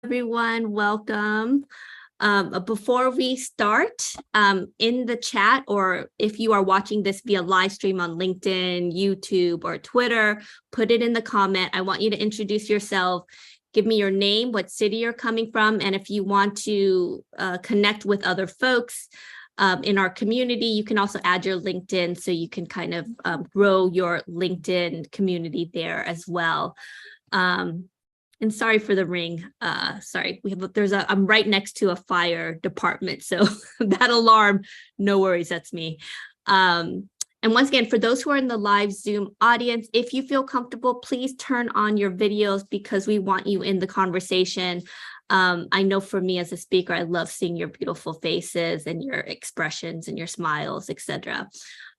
Everyone, welcome. Before we start, in the chat, or if you are watching this via live stream on LinkedIn, YouTube, or Twitter, put it in the comment. I want you to introduce yourself. Give me your name, what city you're coming from, and if you want to connect with other folks in our community, you can also add your LinkedIn so you can kind of grow your LinkedIn community there as well. And sorry for the ring. Sorry, I'm right next to a fire department, so that alarm, no worries, that's me. And once again, for those who are in the live Zoom audience, if you feel comfortable, please turn on your videos because we want you in the conversation. I know for me as a speaker, I love seeing your beautiful faces and your expressions and your smiles, etc.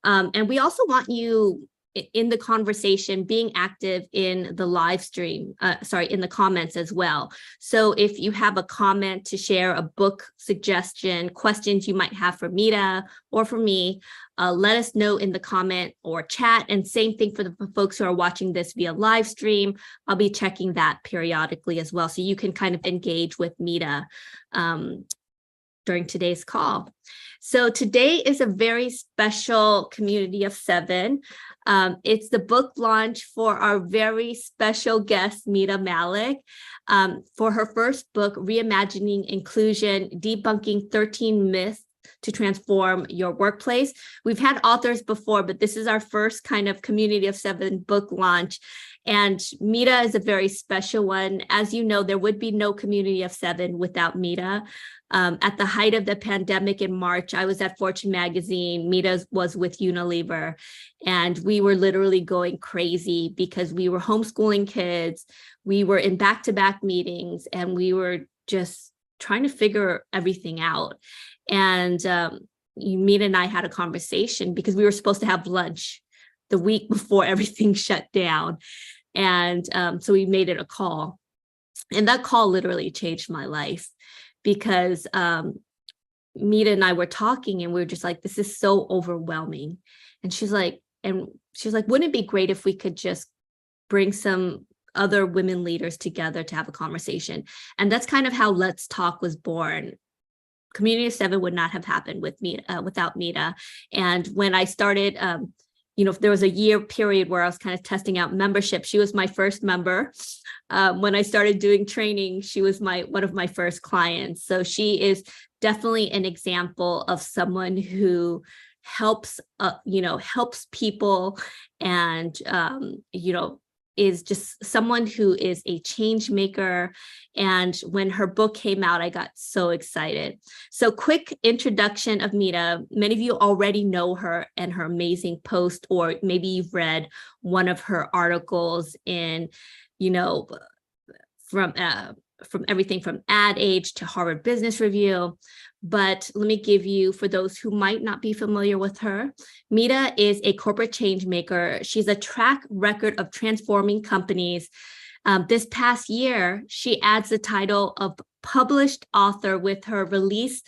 And we also want you in the conversation, being active in the live stream, in the comments as well. So if you have a comment to share, a book suggestion, questions you might have for Mita or for me, let us know in the comment or chat. And same thing for the folks who are watching this via live stream. I'll be checking that periodically as well. So you can kind of engage with Mita during today's call. So today is a very special community of 7. It's the book launch for our very special guest, Mita Mallick, for her first book, Reimagining Inclusion, Debunking 13 Myths to Transform Your Workplace. We've had authors before, but this is our first kind of community of 7 book launch. And Mita is a very special one. As you know, there would be no community of 7 without Mita. At the height of the pandemic in March, I was at Fortune magazine. Mita was with Unilever, and we were literally going crazy because we were homeschooling kids. We were in back-to-back meetings, and we were just trying to figure everything out. And Mita and I had a conversation because we were supposed to have lunch the week before everything shut down. And so we made it a call. And that call literally changed my life because Mita and I were talking and we were just like, this is so overwhelming. And she's like, wouldn't it be great if we could just bring some other women leaders together to have a conversation? And that's kind of how Let's Talk was born. Community of 7 would not have happened with me without Mita. And when I started, there was a year period where I was kind of testing out membership. She was my first member. When I started doing training, she was one of my first clients. So she is definitely an example of someone who helps people and, is just someone who is a change maker. And when her book came out, I got so excited. So quick introduction of Mita. Many of you already know her and her amazing post, or maybe you've read one of her articles in, from everything from Ad Age to Harvard Business Review. But let me give you, for those who might not be familiar with her, Mita is a corporate change maker. She's a track record of transforming companies. This past year, she adds the title of published author with her release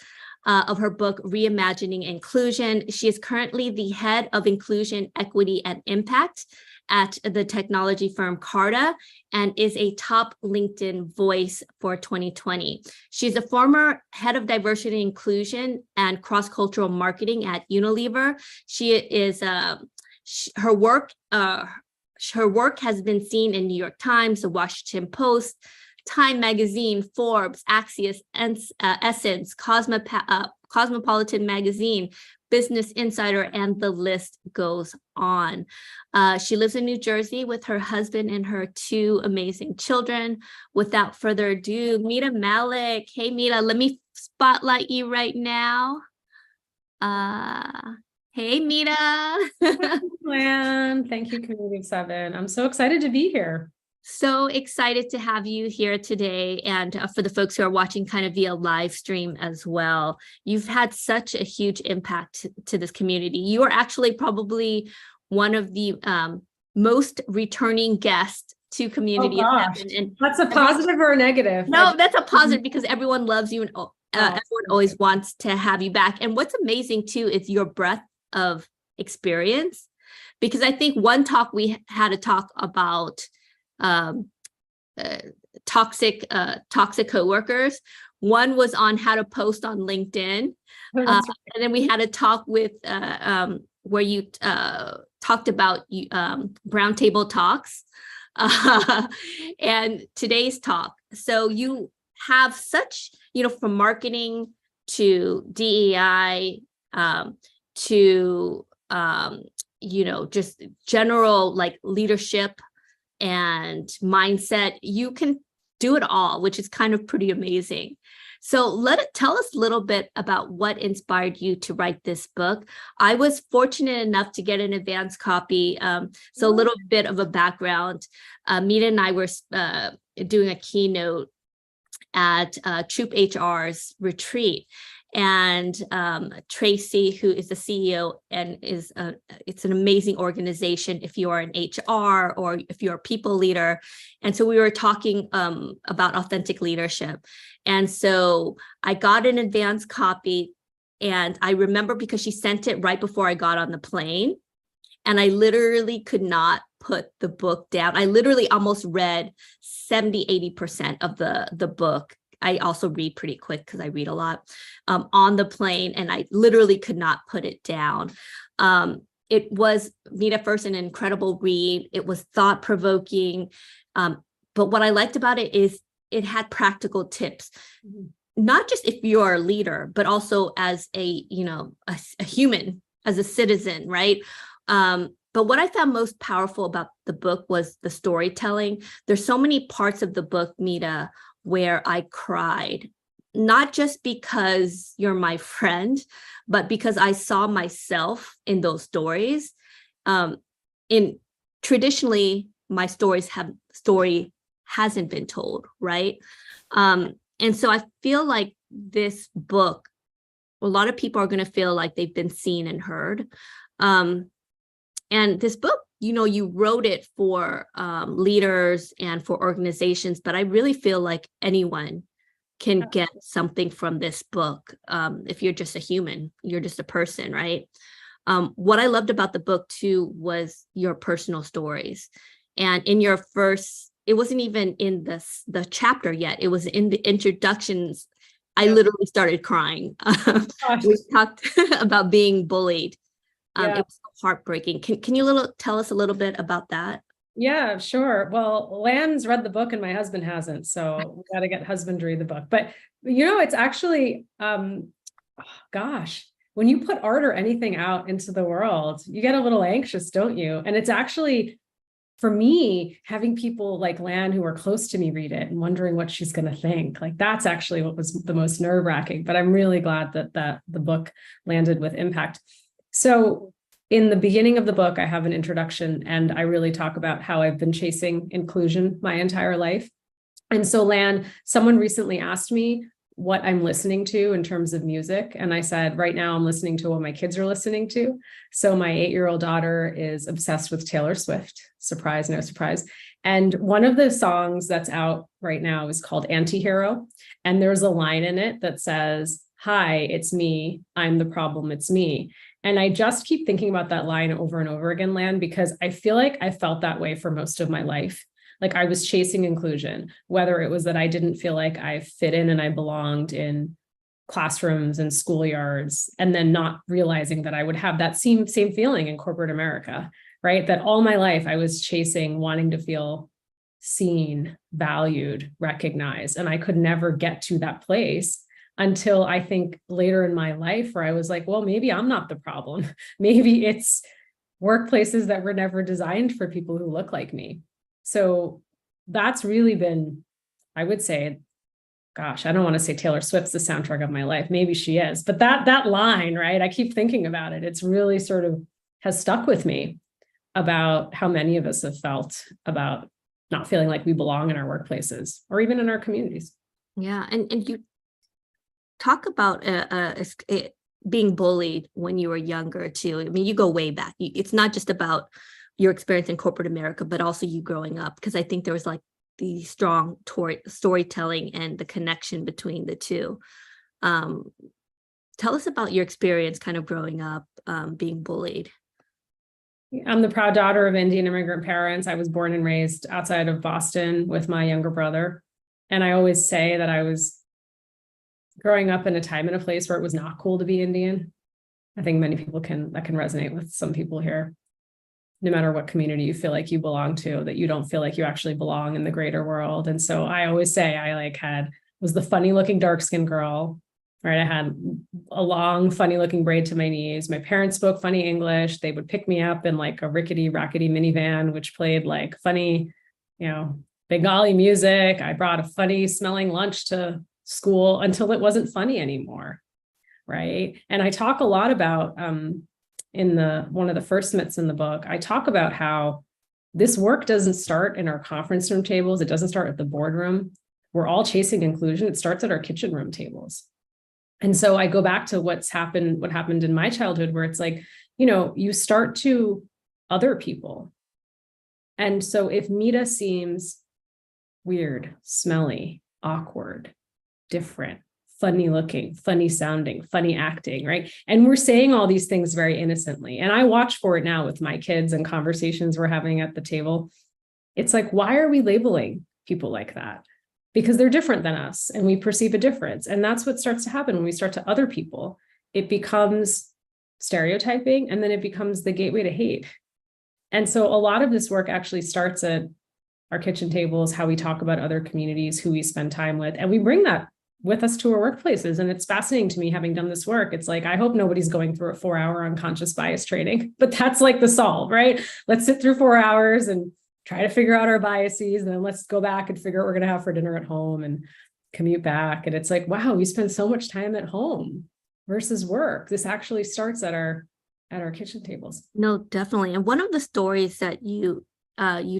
of her book, Reimagining Inclusion. She is currently the head of inclusion, equity, and impact at the technology firm Carta and is a top LinkedIn voice for 2020. She's a former head of diversity and inclusion and cross-cultural marketing at Unilever. She is her work has been seen in New York Times, the Washington Post, Time Magazine, Forbes, Axios, Essence, Cosmopolitan Magazine, Business Insider, and the list goes on. She lives in New Jersey with her husband and her 2 amazing children. Without further ado, Mita Mallick. Hey, Mita, let me spotlight you right now. Hey, Mita. Thank you, Community of 7. I'm so excited to be here. So excited to have you here today, and for the folks who are watching kind of via live stream as well. You've had such a huge impact to this community. You are actually probably one of the most returning guests to Community of 7. And that's a positive or a negative? No, that's a positive because everyone loves you and everyone always wants to have you back. And what's amazing too is your breadth of experience, because I think one talk we had to talk about toxic coworkers. One was on how to post on LinkedIn. Oh, that's right. And then we had a talk with where you talked about brown table talks and today's talk. So you have such, from marketing to DEI to, just general like leadership and mindset. You can do it all, which is kind of pretty amazing. So tell us a little bit about what inspired you to write this book. I was fortunate enough to get an advance copy. So a little bit of a background. Mita and I were doing a keynote at Troop HR's retreat. And Tracy, who is the CEO and it's an amazing organization if you are an HR or if you're a people leader. And so we were talking about authentic leadership. And so I got an advance copy, and I remember because she sent it right before I got on the plane, and I literally could not put the book down. I literally almost read 70-80% of the book. I also read pretty quick because I read a lot on the plane, and I literally could not put it down. It was, Mita, first an incredible read. It was thought-provoking. But what I liked about it is it had practical tips, not just if you're a leader, but also as a human, as a citizen, right? But what I found most powerful about the book was the storytelling. There's so many parts of the book, Mita, where I cried, not just because you're my friend, but because I saw myself in those stories. Traditionally, my story hasn't been told, right? And so I feel like this book, a lot of people are going to feel like they've been seen and heard. And this book, you wrote it for leaders and for organizations, but I really feel like anyone can get something from this book. If you're just a human, you're just a person, right? What I loved about the book too was your personal stories. And in your first, it wasn't even in the chapter yet, it was in the introductions. I literally started crying. We talked about being bullied. It was heartbreaking. Can you tell us a little bit about that? Yeah, sure. Well, Lan's read the book and my husband hasn't, so we got to get husband to read the book. But it's actually, gosh, when you put art or anything out into the world, you get a little anxious, don't you? And it's actually, for me, having people like Lan who are close to me read it and wondering what she's going to think, like that's actually what was the most nerve-wracking. But I'm really glad that the book landed with impact. So in the beginning of the book, I have an introduction, and I really talk about how I've been chasing inclusion my entire life. And so, Lan, someone recently asked me what I'm listening to in terms of music. And I said, right now I'm listening to what my kids are listening to. So my 8-year-old daughter is obsessed with Taylor Swift. Surprise, no surprise. And one of the songs that's out right now is called Antihero. And there's a line in it that says, "Hi, it's me. I'm the problem. It's me." And I just keep thinking about that line over and over again, Lan, because I feel like I felt that way for most of my life. Like I was chasing inclusion, whether it was that I didn't feel like I fit in and I belonged in classrooms and schoolyards, and then not realizing that I would have that same feeling in corporate America, right? That all my life I was chasing, wanting to feel seen, valued, recognized, and I could never get to that place until I think later in my life where I was like, well, maybe I'm not the problem. Maybe it's workplaces that were never designed for people who look like me. So that's really been, I would say, gosh, I don't want to say Taylor Swift's the soundtrack of my life. Maybe she is, but that line, right? I keep thinking about it. It's really sort of has stuck with me about how many of us have felt about not feeling like we belong in our workplaces or even in our communities. Yeah. And you talk about being bullied when you were younger too. I mean, you go way back. It's not just about your experience in corporate America, but also you growing up, because I think there was like the strong storytelling and the connection between the two. Tell us about your experience kind of growing up, being bullied. I'm the proud daughter of Indian immigrant parents. I was born and raised outside of Boston with my younger brother. And I always say that I was growing up in a time and a place where it was not cool to be Indian. I think many people that can resonate with some people here. No matter what community you feel like you belong to, that you don't feel like you actually belong in the greater world. And so I always say I was the funny looking dark-skinned girl, right? I had a long, funny looking braid to my knees. My parents spoke funny English. They would pick me up in like a rickety, rackety minivan, which played like funny, Bengali music. I brought a funny smelling lunch to school until it wasn't funny anymore, right? And I talk a lot about, in one of the first myths in the book, I talk about how this work doesn't start in our conference room tables. It doesn't start at the boardroom. We're all chasing inclusion. It starts at our kitchen room tables. And so I go back to what happened in my childhood, where it's like, you start to other people. And so if Mita seems weird, smelly, awkward, different, funny looking, funny sounding, funny acting, right? And we're saying all these things very innocently. And I watch for it now with my kids and conversations we're having at the table. It's like, why are we labeling people like that? Because they're different than us and we perceive a difference. And that's what starts to happen when we start to other people. It becomes stereotyping, and then it becomes the gateway to hate. And so a lot of this work actually starts at our kitchen tables, how we talk about other communities, who we spend time with, and we bring that with us to our workplaces. And it's fascinating to me, having done this work. It's like, I hope nobody's going through a 4-hour unconscious bias training, but that's like the solve, right? Let's sit through 4 hours and try to figure out our biases. And then let's go back and figure out what we're going to have for dinner at home and commute back. And it's like, wow, we spend so much time at home versus work. This actually starts at our kitchen tables. No, definitely. And one of the stories that you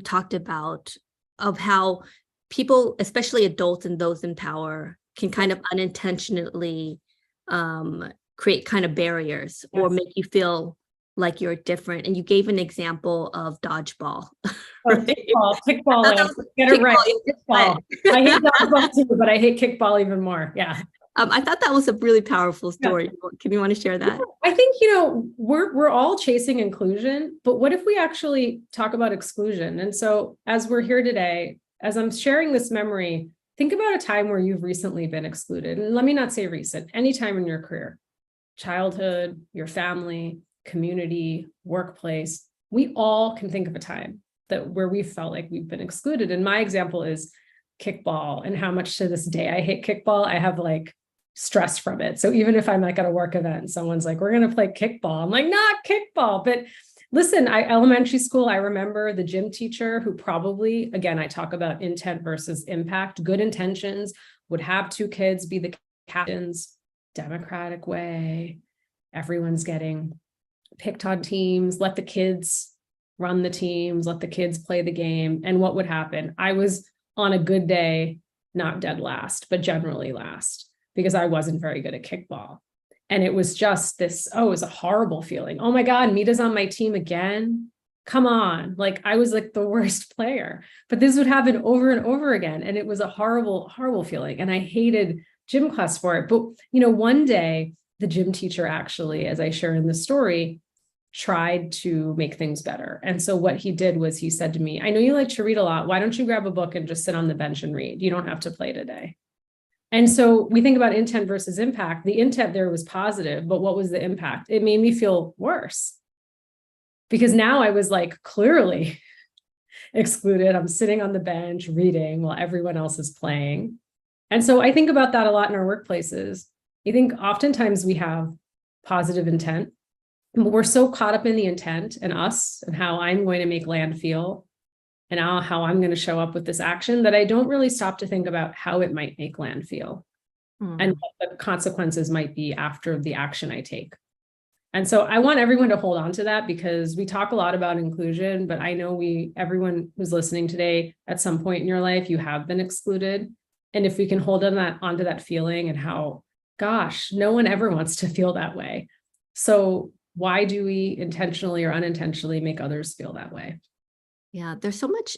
talked about of how people, especially adults and those in power, can kind of unintentionally create kind of barriers or make you feel like you're different. And you gave an example of dodgeball. Kickball. Get it right. Kickball. I hate dodgeball too, but I hate kickball even more. Yeah. I thought that was a really powerful story. Yeah. Can you want to share that? I think, we're all chasing inclusion, but what if we actually talk about exclusion? And so as we're here today, as I'm sharing this memory, think about a time where you've recently been excluded. And let me not say recent, any time in your career, childhood, your family, community, workplace. We all can think of a time where we felt like we've been excluded. And my example is kickball, and how much to this day I hate kickball. I have like stress from it. So even if I'm like at a work event and someone's like, we're going to play kickball, I'm like, not kickball. But listen, elementary school, I remember the gym teacher who probably, again, I talk about intent versus impact, good intentions, would have 2 kids be the captains, democratic way. Everyone's getting picked on teams, let the kids run the teams, let the kids play the game. And what would happen? I was on a good day, not dead last, but generally last, because I wasn't very good at kickball. And it was just this, it was a horrible feeling. Oh my God, Mita's on my team again. Come on. Like I was like the worst player, but this would happen over and over again. And it was a horrible, horrible feeling. And I hated gym class for it. But, one day the gym teacher actually, as I share in the story, tried to make things better. And so what he did was he said to me, I know you like to read a lot. Why don't you grab a book and just sit on the bench and read? You don't have to play today. And so we think about intent versus impact. The intent there was positive, but what was the impact? It made me feel worse because now I was like clearly excluded. I'm sitting on the bench reading while everyone else is playing. And so I think about that a lot in our workplaces. I think oftentimes we have positive intent, but we're so caught up in the intent and us and how I'm going to make land feel and how I'm going to show up with this action that I don't really stop to think about how it might make land feel and what the consequences might be after the action I take. And so I want everyone to hold on to that, because we talk a lot about inclusion, but I know everyone who's listening today, at some point in your life, you have been excluded. And if we can hold onto that feeling and how, gosh, no one ever wants to feel that way. So why do we intentionally or unintentionally make others feel that way? Yeah, there's so much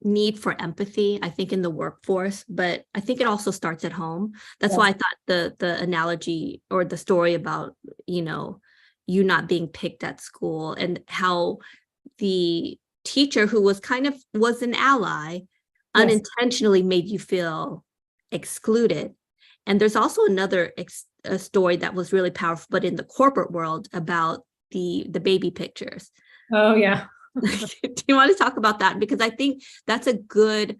need for empathy, I think, in the workforce, but I think it also starts at home. That's why I thought the analogy or the story about, you not being picked at school and how the teacher who was an ally unintentionally made you feel excluded. And there's also another a story that was really powerful, but in the corporate world, about the baby pictures. Oh, yeah. Do you want to talk about that? Because I think that's a good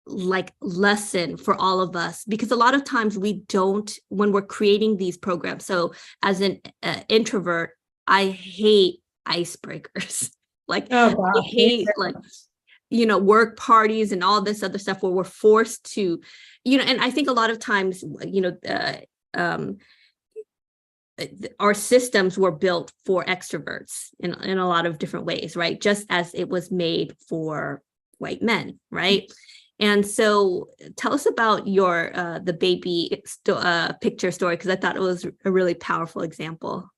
like lesson for all of us, because a lot of times we don't, when we're creating these programs. So as an introvert, I hate icebreakers. Like, Oh, gosh. I hate like, work parties and all this other stuff where we're forced to, and I think a lot of times, our systems were built for extroverts in a lot of different ways, right? Just as it was made for white men, right? And so tell us about your the baby picture story, because I thought it was a really powerful example.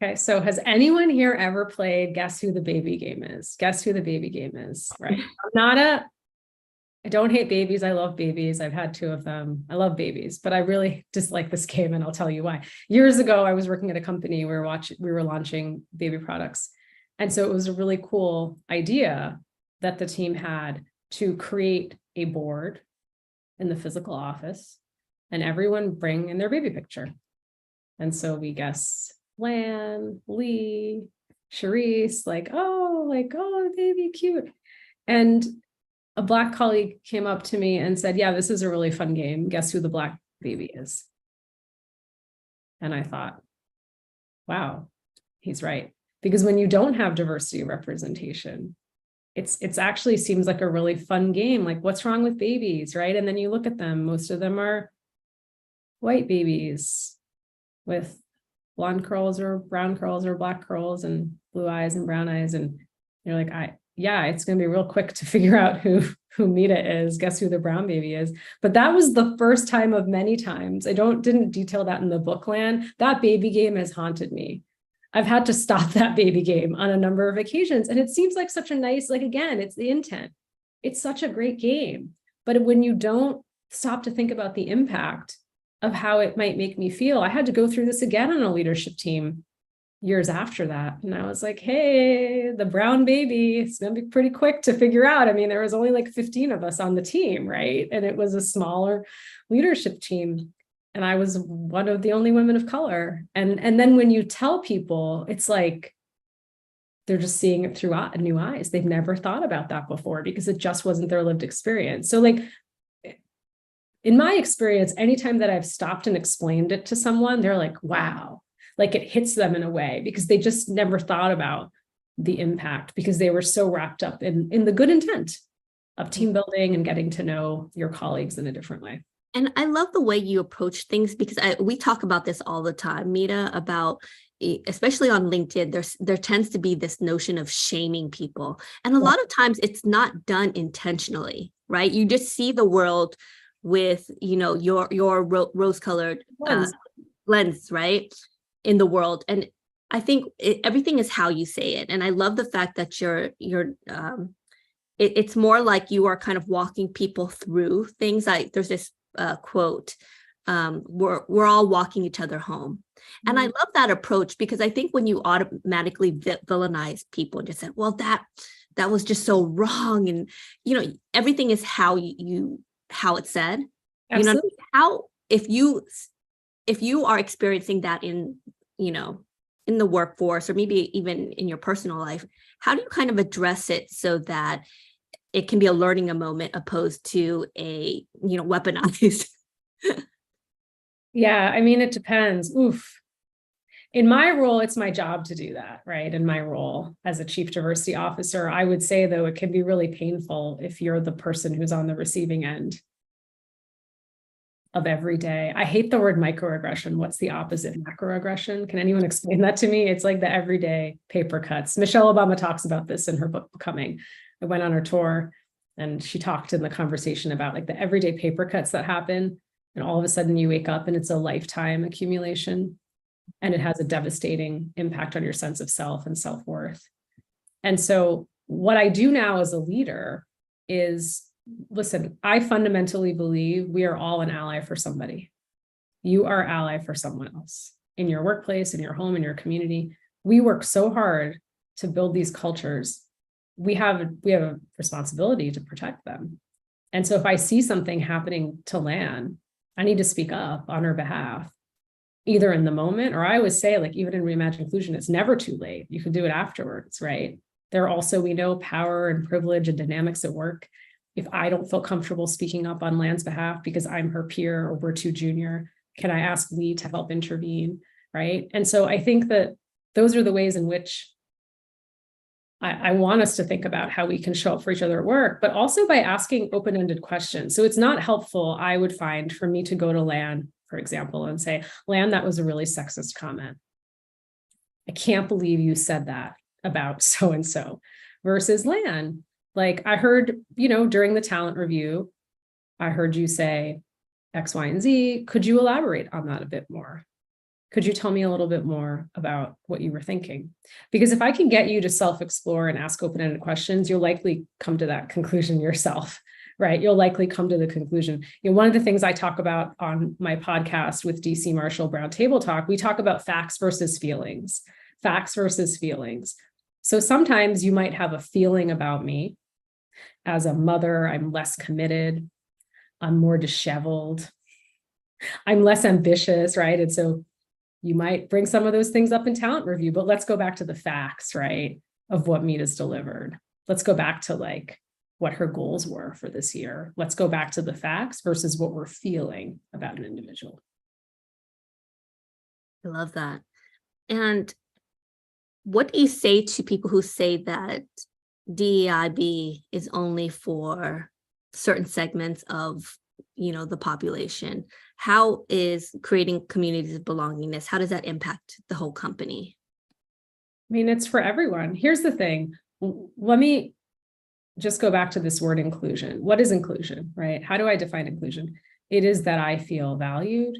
Okay, so has anyone here ever played Guess Who the Baby game is? Guess who the baby game is, right? I don't hate babies. I love babies. I've had 2 of them. I love babies, but I really dislike this game, and I'll tell you why. Years ago, I was working at a company where we were launching baby products. And so it was a really cool idea that the team had to create a board in the physical office and everyone bring in their baby picture. And so we guess Lan, Lee, Charisse, oh, baby, cute. And a Black colleague came up to me and said, yeah, this is a really fun game. Guess who the Black baby is? And I thought, wow, he's right. Because when you don't have diversity representation, it's actually seems like a really fun game. Like, what's wrong with babies, right? And then you look at them, most of them are white babies with blonde curls or brown curls or black curls and blue eyes and brown eyes. And you're like, it's going to be real quick to figure out who Mita is. Guess who the brown baby is? But that was the first time of many times. I didn't detail that in the book, Lan. That baby game has haunted me. I've had to stop that baby game on a number of occasions. And it seems like such a nice, again, it's the intent. It's such a great game. But when you don't stop to think about the impact of how it might make me feel, I had to go through this again on a leadership team years after that. And I was like, hey, the brown baby, it's going to be pretty quick to figure out. I mean, there was only 15 of us on the team, right? And it was a smaller leadership team. And I was one of the only women of color. And then when you tell people, it's like they're just seeing it through new eyes. They've never thought about that before because it just wasn't their lived experience. So in my experience, anytime that I've stopped and explained it to someone, they're like, wow, it hits them in a way because they just never thought about the impact because they were so wrapped up in the good intent of team building and getting to know your colleagues in a different way. And I love the way you approach things, because we talk about this all the time, Mita, about, especially on LinkedIn, there tends to be this notion of shaming people. And a lot of times it's not done intentionally, right? You just see the world with, your rose-colored lens, right, in the world. And I think everything is how you say it. And I love the fact that it's more like you are kind of walking people through things. There's this quote, we're all walking each other home. And I love that approach, because I think when you automatically villainize people and just say, well, that was just so wrong. And, everything is how how it's said. Absolutely. How, if you are experiencing that in the workforce, or maybe even in your personal life, how do you kind of address it so that it can be a learning moment opposed to a, weaponized? Yeah, I mean, it depends. Oof. In my role, it's my job to do that, right? In my role as a chief diversity officer, I would say, though, it can be really painful if you're the person who's on the receiving end of every day. I hate the word microaggression. What's the opposite? Macroaggression. Can anyone explain that to me? It's like the everyday paper cuts. Michelle Obama talks about this in her book, Becoming. I went on her tour and she talked in the conversation about the everyday paper cuts that happen. And all of a sudden you wake up and it's a lifetime accumulation. And it has a devastating impact on your sense of self and self-worth. And so what I do now as a leader is, listen, I fundamentally believe we are all an ally for somebody. You are an ally for someone else in your workplace, in your home, in your community. We work so hard to build these cultures we have a responsibility to protect them. And so if I see something happening to land, I need to speak up on her behalf, either in the moment, or I always say, like, even in Reimagine Inclusion, it's never too late. You can do it afterwards, right? There are also, we know, power and privilege and dynamics at work. If I don't feel comfortable speaking up on Land's behalf because I'm her peer or we're too junior, can I ask Lee to help intervene, right? And so I think that those are the ways in which I want us to think about how we can show up for each other at work, but also by asking open-ended questions. So it's not helpful, I would find, for me to go to Lan, for example, and say, Lan, that was a really sexist comment. I can't believe you said that about so-and-so. Versus Lan, like, I heard, during the talent review, I heard you say X, Y, and Z. Could you elaborate on that a bit more? Could you tell me a little bit more about what you were thinking? Because if I can get you to self-explore and ask open-ended questions, you'll likely come to that conclusion yourself, right? You'll likely come to the conclusion. One of the things I talk about on my podcast with DC Marshall Brown Table Talk, we talk about facts versus feelings. Facts versus feelings. So sometimes you might have a feeling about me. As a mother, I'm less committed. I'm more disheveled. I'm less ambitious, right? And so you might bring some of those things up in talent review, but let's go back to the facts, right, of what Mita's delivered. Let's go back to, like, what her goals were for this year. Let's go back to the facts versus what we're feeling about an individual. I love that. And what do you say to people who say that DEIB is only for certain segments of the population? How is creating communities of belongingness, how does that impact the whole company? I mean, it's for everyone. Here's the thing. Let me just go back to this word inclusion. What is inclusion, right? How do I define inclusion? It is that I feel valued,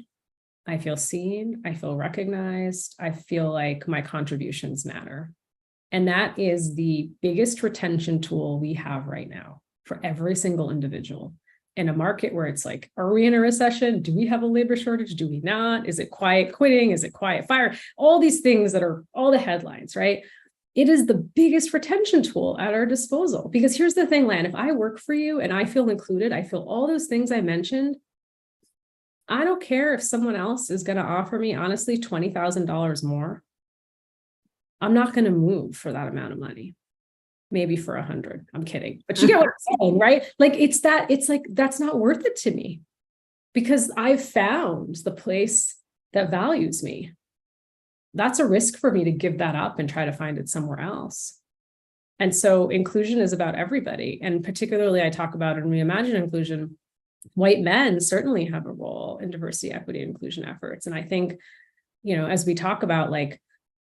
I feel seen, I feel recognized, I feel like my contributions matter. And that is the biggest retention tool we have right now for every single individual. In a market where it's like, are we in a recession? Do we have a labor shortage? Do we not? Is it quiet quitting? Is it quiet fire? All these things that are all the headlines, right? It is the biggest retention tool at our disposal. Because here's the thing, Lan, if I work for you and I feel included, I feel all those things I mentioned, I don't care if someone else is going to offer me, honestly, $20,000 more. I'm not going to move for that amount of money. Maybe for 100. I'm kidding. But you get what I'm saying, right? Like, it's like, that's not worth it to me because I've found the place that values me. That's a risk for me to give that up and try to find it somewhere else. And so inclusion is about everybody. And particularly I talk about in Reimagine Inclusion, white men certainly have a role in diversity, equity, and inclusion efforts. And I think, as we talk about, like,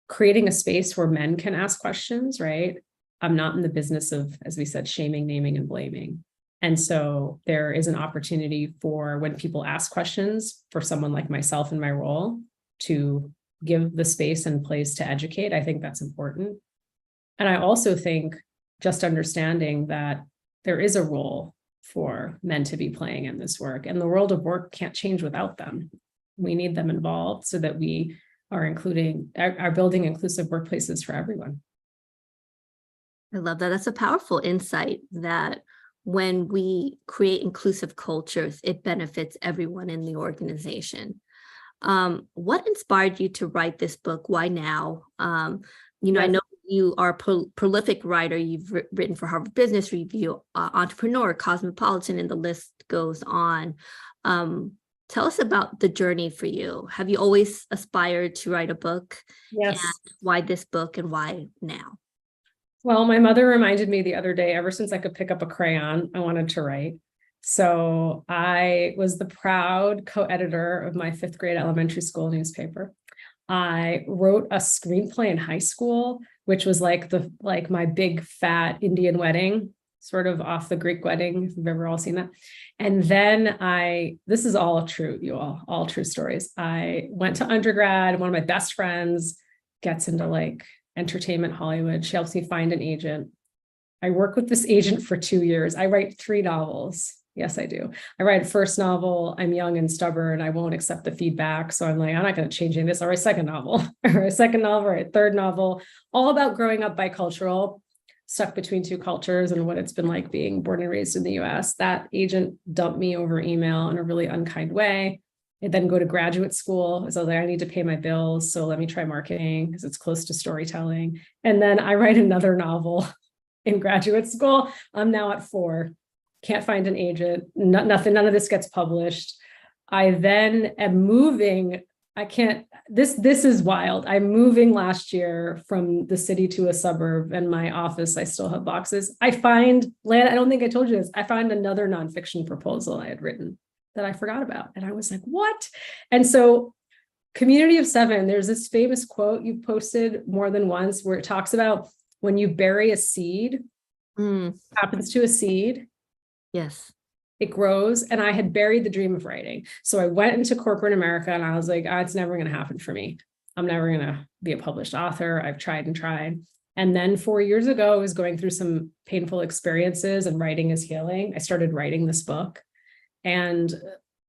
creating a space where men can ask questions, right? I'm not in the business of, as we said, shaming, naming, and blaming. And so there is an opportunity for, when people ask questions, for someone like myself in my role to give the space and place to educate. I think that's important. And I also think just understanding that there is a role for men to be playing in this work, and the world of work can't change without them. We need them involved so that we are building inclusive workplaces for everyone. I love that. That's a powerful insight, that when we create inclusive cultures, it benefits everyone in the organization. What inspired you to write this book? Why now? I know you are a prolific writer. You've written for Harvard Business Review, Entrepreneur, Cosmopolitan, and the list goes on. Tell us about the journey for you. Have you always aspired to write a book? Yes. And why this book and why now? Well, my mother reminded me the other day, ever since I could pick up a crayon, I wanted to write. So I was the proud co-editor of my 5th grade elementary school newspaper. I wrote a screenplay in high school, which was like my big fat Indian wedding, sort of off the Greek wedding, if you've ever all seen that. And then this is all true, you all true stories. I went to undergrad. One of my best friends gets into like entertainment Hollywood. She helps me find an agent. I work with this agent for 2 years. I write 3 novels. Yes, I do. I write a first novel. I'm young and stubborn. I won't accept the feedback. So I'm like, I'm not going to change any of this. I write a second novel, or a second novel, or a third novel, all about growing up bicultural. stuck between two cultures and what it's been like being born and raised in the US. That agent dumped me over email in a really unkind way. I then go to graduate school. So I was like, I need to pay my bills. So let me try marketing because it's close to storytelling. And then I write another novel in graduate school. I'm now at 4. Can't find an agent. Nothing, none of this gets published. I then am moving. This is wild. I'm moving last year from the city to a suburb, and my office, I still have boxes. I don't think I told you this. I find another nonfiction proposal I had written that I forgot about. And I was like, what? And so Community of 7, there's this famous quote you posted more than once where it talks about when you bury a seed, happens to a seed. Yes. It grows. And I had buried the dream of writing. So I went into corporate America and I was like, it's never going to happen for me. I'm never going to be a published author. I've tried and tried. And then 4 years ago, I was going through some painful experiences, and writing is healing. I started writing this book. And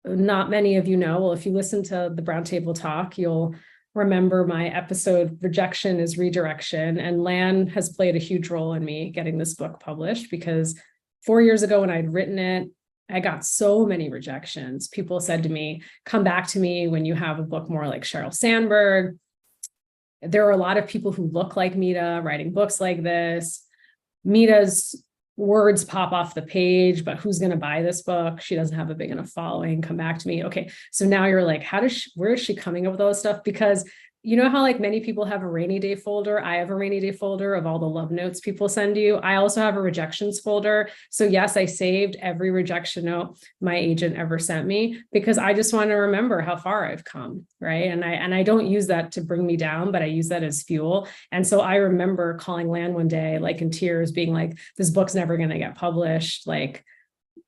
not many of you know, well, if you listen to the Brown Table Talk, you'll remember my episode, Rejection is Redirection. And Lan has played a huge role in me getting this book published, because 4 years ago when I'd written it, I got so many rejections. People said to me, come back to me when you have a book more like Sheryl Sandberg. There are a lot of people who look like Mita writing books like this. Mita's words pop off the page, but who's going to buy this book? She doesn't have a big enough following. Come back to me. Okay. So now you're like, where is she coming up with all this stuff? Because you know how like many people have a rainy day folder. I have a rainy day folder of all the love notes people send you. I also have a rejections folder. So yes, I saved every rejection note my agent ever sent me, because I just want to remember how far I've come. Right. And I don't use that to bring me down, but I use that as fuel. And so I remember calling Lan one day, like in tears, being like, this book's never going to get published. Like,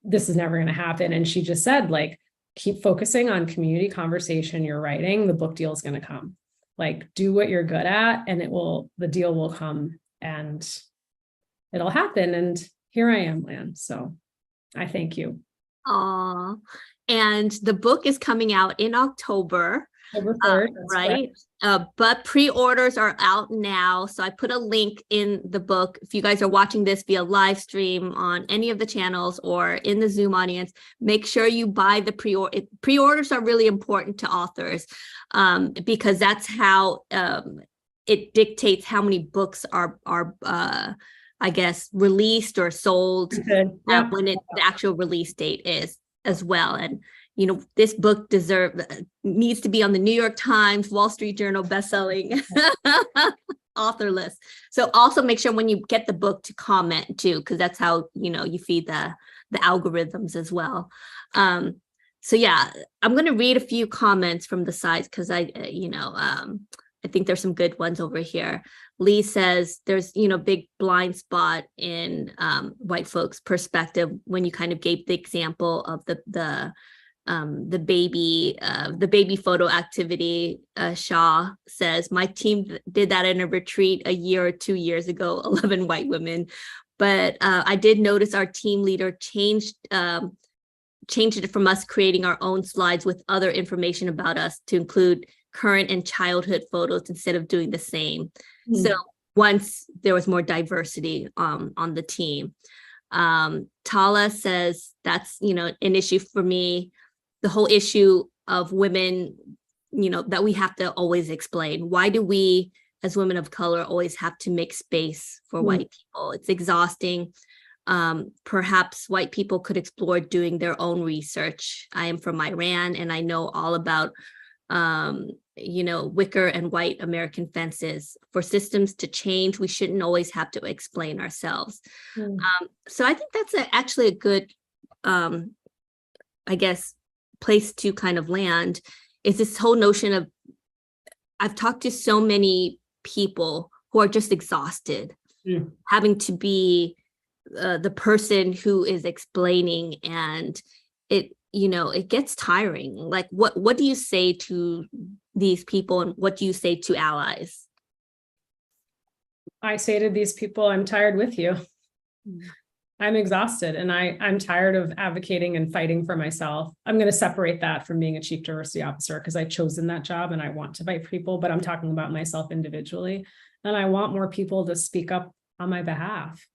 this is never going to happen. And she just said, like, keep focusing on community conversation you're writing. The book deal is going to come. Like, do what you're good at, and the deal will come and it'll happen. And here I am, Lan. So I thank you. Aw. And the book is coming out in October. October 3rd, right? But pre-orders are out now. So I put a link in the book. If you guys are watching this via live stream on any of the channels or in the Zoom audience, make sure you buy the pre-order. Pre-orders are really important to authors, because that's how it dictates how many books are I guess, released or sold when the actual release date is as well. And you know, this book needs to be on the New York Times, Wall Street Journal bestselling author list. So also make sure when you get the book to comment too, because that's how, you know, you feed the algorithms as well. So yeah, I'm going to read a few comments from the sites, because I think there's some good ones over here. Lee says there's, big blind spot in white folks' perspective when you kind of gave the example of the baby photo activity. Shaw says, my team did that in a retreat a year or 2 years ago, 11 white women. But I did notice our team leader changed it from us creating our own slides with other information about us to include current and childhood photos instead of doing the same. So once there was more diversity on the team. Tala says that's, an issue for me. The whole issue of women, that we have to always explain. Why do we, as women of color, always have to make space for white people? It's exhausting. Perhaps white people could explore doing their own research. I am from Iran, and I know all about, wicker and white American fences. For systems to change, we shouldn't always have to explain ourselves. So I think that's actually a good, place to kind of land, is this whole notion of, I've talked to so many people who are just exhausted, having to be the person who is explaining, and it gets tiring. Like, what do you say to these people, and what do you say to allies? I say to these people, I'm tired with you. I'm exhausted, and I'm tired of advocating and fighting for myself. I'm going to separate that from being a chief diversity officer, because I've chosen that job and I want to fight for people, but I'm talking about myself individually. And I want more people to speak up on my behalf,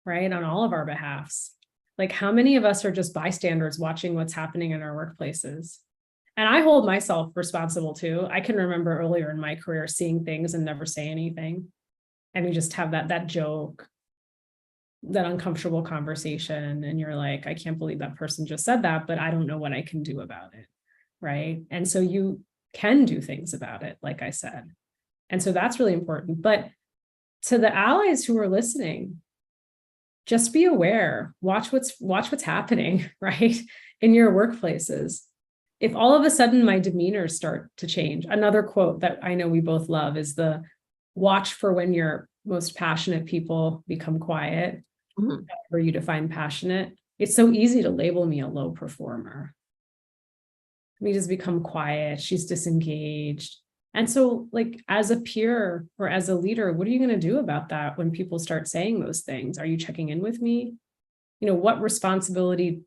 right? On all of our behalfs. Like, how many of us are just bystanders watching what's happening in our workplaces? And I hold myself responsible too. I can remember earlier in my career seeing things and never say anything. And you just have that joke, that uncomfortable conversation. And you're like, I can't believe that person just said that, but I don't know what I can do about it. Right. And so you can do things about it, like I said. And so that's really important. But to the allies who are listening, just be aware, watch what's happening, right, in your workplaces. If all of a sudden my demeanor start to change, another quote that I know we both love is the watch for when your most passionate people become quiet. Mm-hmm. For you define passionate. It's so easy to label me a low performer. We just become quiet. She's disengaged. And so, like, as a peer or as a leader, what are you going to do about that when people start saying those things? Are you checking in with me? You know, what responsibility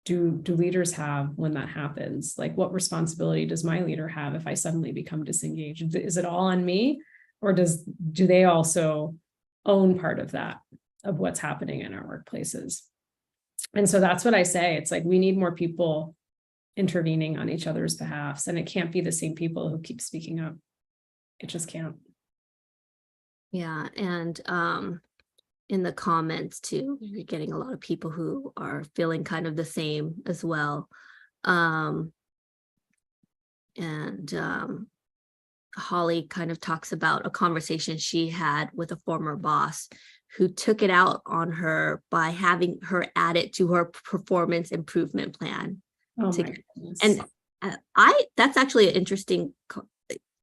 do leaders have when that happens? Like, what responsibility does my leader have if I suddenly become disengaged? Is it all on me, or do they also own part of that, of what's happening in our workplaces? And so that's what I say. It's like, we need more people intervening on each other's behalfs, and it can't be the same people who keep speaking up. It just can't. Yeah, and in the comments too, you're getting a lot of people who are feeling kind of the same as well. Holly kind of talks about a conversation she had with a former boss who took it out on her by having her add it to her performance improvement plan. Oh my goodness. And that's actually an interesting,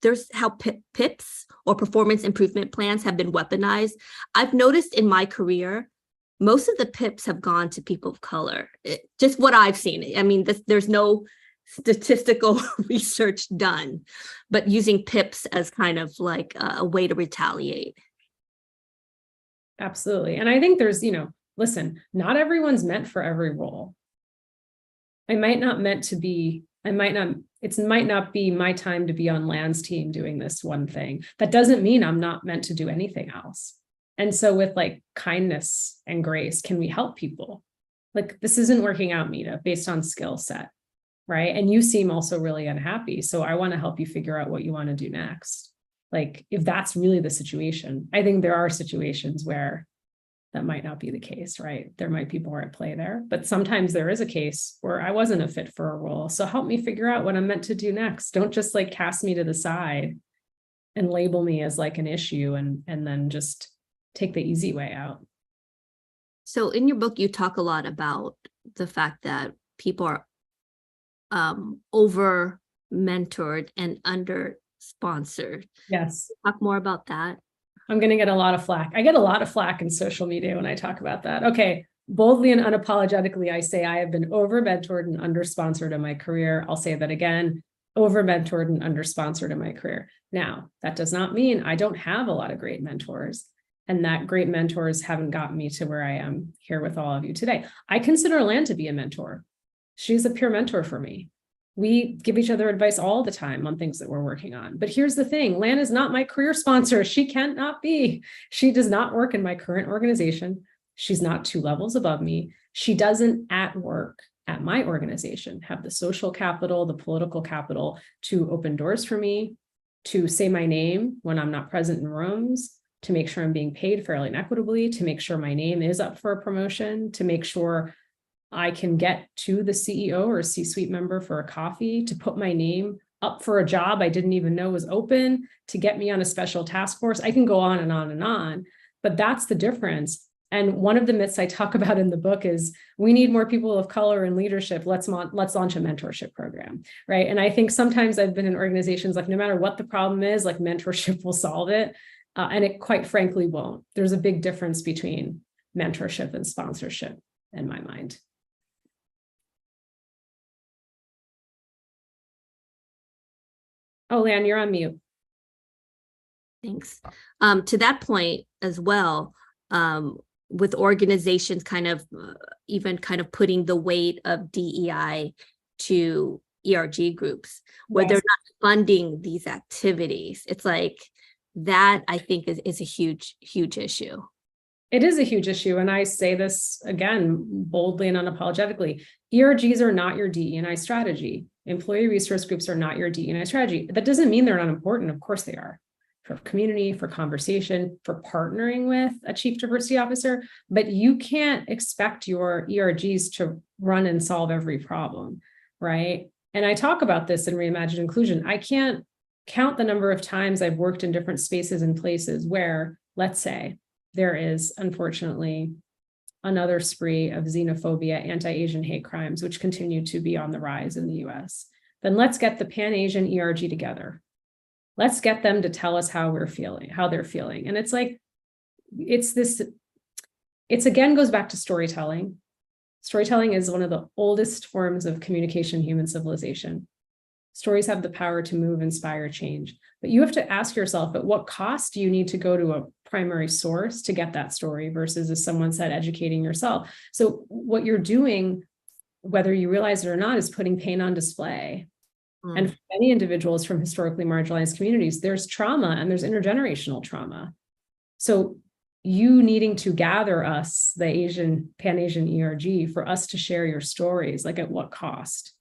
there's how PIPs or performance improvement plans have been weaponized. I've noticed in my career, most of the PIPs have gone to people of color. Just what I've seen. I mean, there's no statistical research done, but using PIPs as kind of like a way to retaliate. Absolutely. And I think there's, listen, not everyone's meant for every role. It might not be my time to be on Lan's team doing this one thing. That doesn't mean I'm not meant to do anything else. And so with like kindness and grace, can we help people? Like, this isn't working out, Mita, based on skill set, right? And you seem also really unhappy. So I want to help you figure out what you want to do next. Like, if that's really the situation, I think there are situations where that might not be the case, right? There might be more at play there, but sometimes there is a case where I wasn't a fit for a role. So help me figure out what I'm meant to do next. Don't just like cast me to the side and label me as like an issue and then just take the easy way out. So in your book, you talk a lot about the fact that people are over mentored and under sponsored. Yes. Talk more about that. I'm going to get a lot of flack. I get a lot of flack in social media when I talk about that. Okay. Boldly and unapologetically, I say I have been over mentored and under sponsored in my career. I'll say that again, over mentored and under sponsored in my career. Now, that does not mean I don't have a lot of great mentors, and that great mentors haven't gotten me to where I am here with all of you today. I consider Lan to be a mentor. She's a peer mentor for me. We give each other advice all the time on things that we're working on. But here's the thing, Lan is not my career sponsor. She cannot be. She does not work in my current organization. She's not 2 levels above me. She doesn't at work at my organization have the social capital, the political capital to open doors for me, to say my name when I'm not present in rooms, to make sure I'm being paid fairly and equitably, to make sure my name is up for a promotion, to make sure I can get to the CEO or C-suite member for a coffee, to put my name up for a job I didn't even know was open, to get me on a special task force. I can go on and on and on, but that's the difference. And one of the myths I talk about in the book is we need more people of color in leadership. Let's launch a mentorship program, right? And I think sometimes I've been in organizations like no matter what the problem is, like mentorship will solve it. And it quite frankly won't. There's a big difference between mentorship and sponsorship in my mind. Oh, Lan, you're on mute. Thanks. To that point as well, with organizations kind of even kind of putting the weight of DEI to ERG groups, where they're not funding these activities. It's like that, I think, is a huge issue. It is a huge issue. And I say this again, boldly and unapologetically. ERGs are not your DE&I strategy. Employee resource groups are not your DE&I strategy. That doesn't mean they're not important. Of course they are. For community, for conversation, for partnering with a chief diversity officer, but you can't expect your ERGs to run and solve every problem, right? And I talk about this in Reimagine Inclusion. I can't count the number of times I've worked in different spaces and places where, let's say, there is unfortunately another spree of xenophobia, anti-Asian hate crimes, which continue to be on the rise in the US. Then let's get the Pan-Asian ERG together. Let's get them to tell us how they're feeling. And it's like, it's again goes back to storytelling. Storytelling is one of the oldest forms of communication in human civilization. Stories have the power to move, inspire, change. But you have to ask yourself, at what cost do you need to go to a primary source to get that story versus, as someone said, educating yourself. So what you're doing, whether you realize it or not, is putting pain on display. And for many individuals from historically marginalized communities, there's trauma and there's intergenerational trauma. So you needing to gather us, the Pan-Asian ERG, for us to share your stories, like at what cost?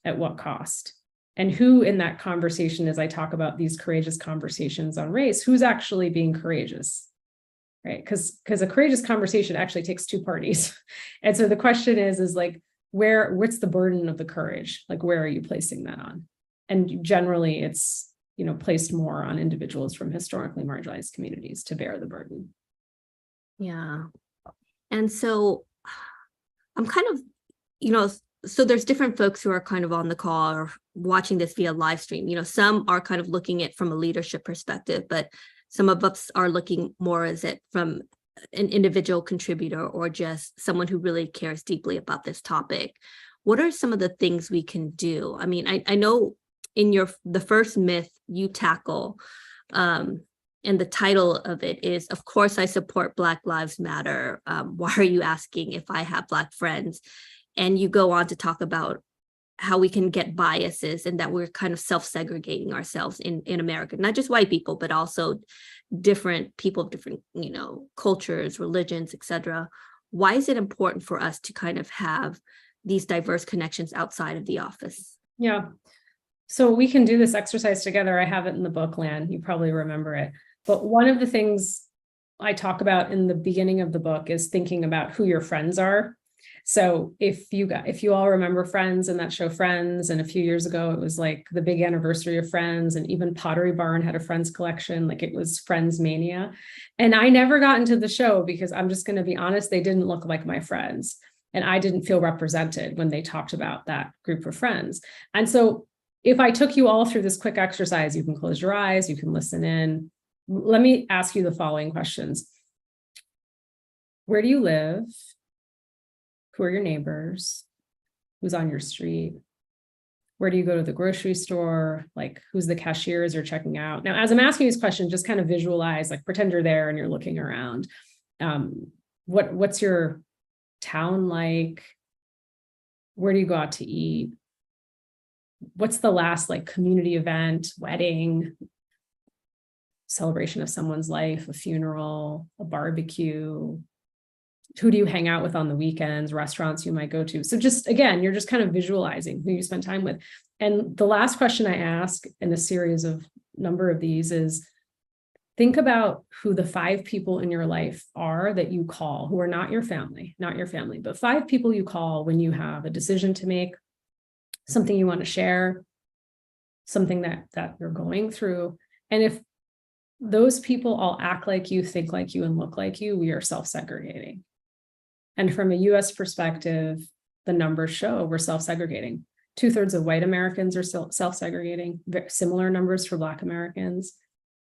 At what cost? And who in that conversation, as I talk about these courageous conversations on race, who's actually being courageous, right? Because a courageous conversation actually takes two parties. And so the question is like, what's the burden of the courage? Like, where are you placing that on? And generally it's, placed more on individuals from historically marginalized communities to bear the burden. Yeah. And so I'm kind of, so there's different folks who are kind of on the call or watching this via live stream. Some are kind of looking at it from a leadership perspective, but some of us are looking more as it from an individual contributor or just someone who really cares deeply about this topic. What are some of the things we can do? I mean, I know in the first myth you tackle, and the title of it is, of course, I support Black Lives Matter. Why are you asking if I have Black friends? And you go on to talk about how we can get biases and that we're kind of self-segregating ourselves in America, not just white people, but also different people of different, cultures, religions, etc. Why is it important for us to kind of have these diverse connections outside of the office? Yeah. So we can do this exercise together. I have it in the book, Lan. You probably remember it. But one of the things I talk about in the beginning of the book is thinking about who your friends are. So if you all remember Friends and that show Friends, and a few years ago, it was like the big anniversary of Friends, and even Pottery Barn had a Friends collection, like it was Friends mania. And I never got into the show because I'm just going to be honest, they didn't look like my friends. And I didn't feel represented when they talked about that group of friends. And so if I took you all through this quick exercise, you can close your eyes, you can listen in. Let me ask you the following questions. Where do you live? Who are your neighbors? Who's on your street? Where do you go to the grocery store? Like, who's the cashiers you're checking out? Now, as I'm asking these questions, just kind of visualize, like pretend you're there and you're looking around. What's your town like? Where do you go out to eat? What's the last like community event, wedding, celebration of someone's life, a funeral, a barbecue? Who do you hang out with on the weekends, restaurants you might go to? So just, again, you're just kind of visualizing who you spend time with. And the last question I ask in a series of number of these is, think about who the 5 people in your life are that you call, who are not your family, but 5 people you call when you have a decision to make, something you want to share, something that you're going through. And if those people all act like you, think like you, and look like you, we are self-segregating. And from a US perspective, the numbers show we're self-segregating. 2/3 of white Americans are self-segregating, similar numbers for Black Americans.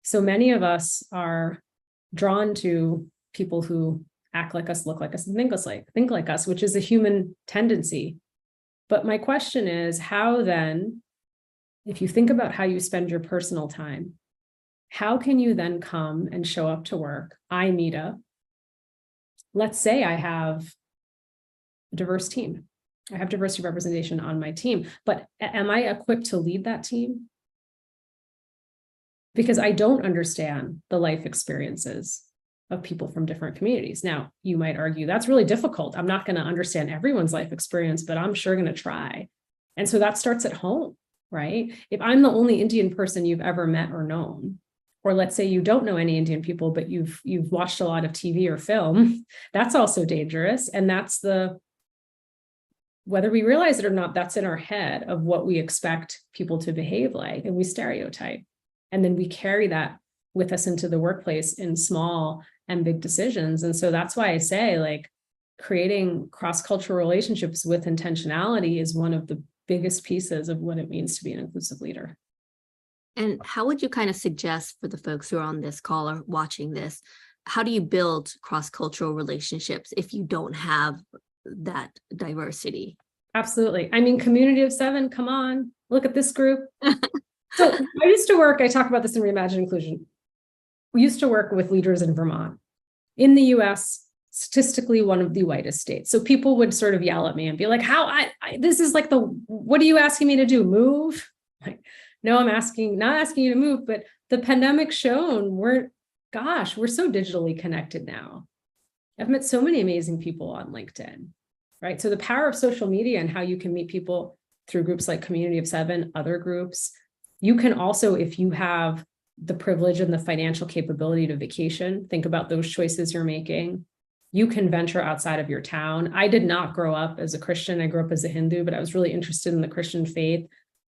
So many of us are drawn to people who act like us, look like us, and think like us, which is a human tendency. But my question is, how then, if you think about how you spend your personal time, how can you then come and show up to work? Mita, let's say I have a diverse team. I have diversity representation on my team, but am I equipped to lead that team? Because I don't understand the life experiences of people from different communities. Now, you might argue that's really difficult. I'm not going to understand everyone's life experience, but I'm sure going to try. And so that starts at home, right? If I'm the only Indian person you've ever met or known, or let's say you don't know any Indian people, but you've watched a lot of TV or film, that's also dangerous. And that's whether we realize it or not, that's in our head of what we expect people to behave like, and we stereotype. And then we carry that with us into the workplace in small and big decisions. And so that's why I say, like, creating cross-cultural relationships with intentionality is one of the biggest pieces of what it means to be an inclusive leader. And how would you kind of suggest for the folks who are on this call or watching this, how do you build cross-cultural relationships if you don't have that diversity? Absolutely. I mean, community of 7, come on, look at this group. So I talk about this in Reimagine Inclusion. We used to work with leaders in Vermont. In the US, statistically one of the whitest states. So people would sort of yell at me and be like, this is like what are you asking me to do? Move? Like, no, I'm not asking you to move, but the pandemic shown we're so digitally connected now. I've met so many amazing people on LinkedIn, right? So the power of social media and how you can meet people through groups like Community of 7, other groups. You can also, if you have the privilege and the financial capability to vacation, think about those choices you're making. You can venture outside of your town. I did not grow up as a Christian. I grew up as a Hindu, but I was really interested in the Christian faith.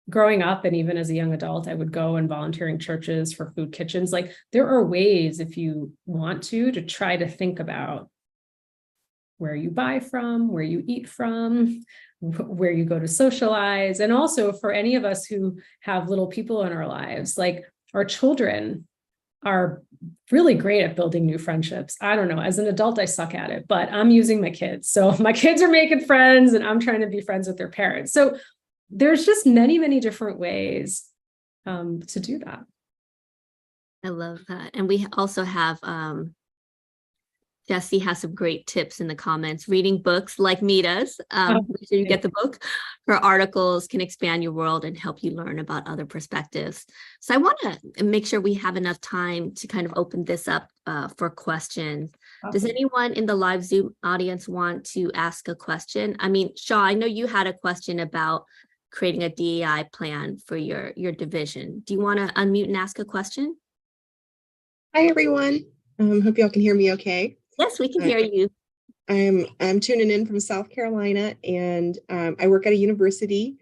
Growing up, and even as a young adult, I would go and volunteer in churches for food kitchens. Like, there are ways, if you want to try to think about where you buy from, where you eat from, where you go to socialize. And also for any of us who have little people in our lives, like, our children are really great at building new friendships. I don't know, as an adult, I suck at it, but I'm using my kids. So my kids are making friends and I'm trying to be friends with their parents. So there's just many, many different ways to do that. I love that. And we also have Jessie has some great tips in the comments. Reading books like Mita's, make sure you get the book. Her articles can expand your world and help you learn about other perspectives. So I want to make sure we have enough time to kind of open this up for questions. Awesome. Does anyone in the live Zoom audience want to ask a question? I mean, Shaw, I know you had a question about creating a DEI plan for your division. Do you want to unmute and ask a question? Hi, everyone. Hope y'all can hear me okay. Yes, we can hear you. I'm tuning in from South Carolina, and I work at a university,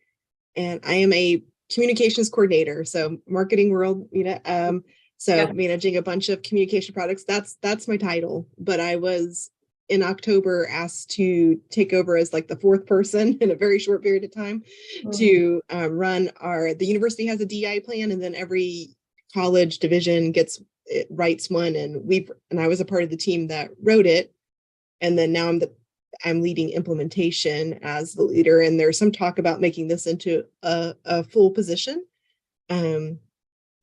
and I am a communications coordinator. So marketing world, managing a bunch of communication products. That's my title. But I was in October asked to take over as like the 4th person in a very short period of time to run the university has a DEI plan, and then every college division writes one, and I was a part of the team that wrote it, and then now I'm leading implementation as the leader, and there's some talk about making this into a full position. And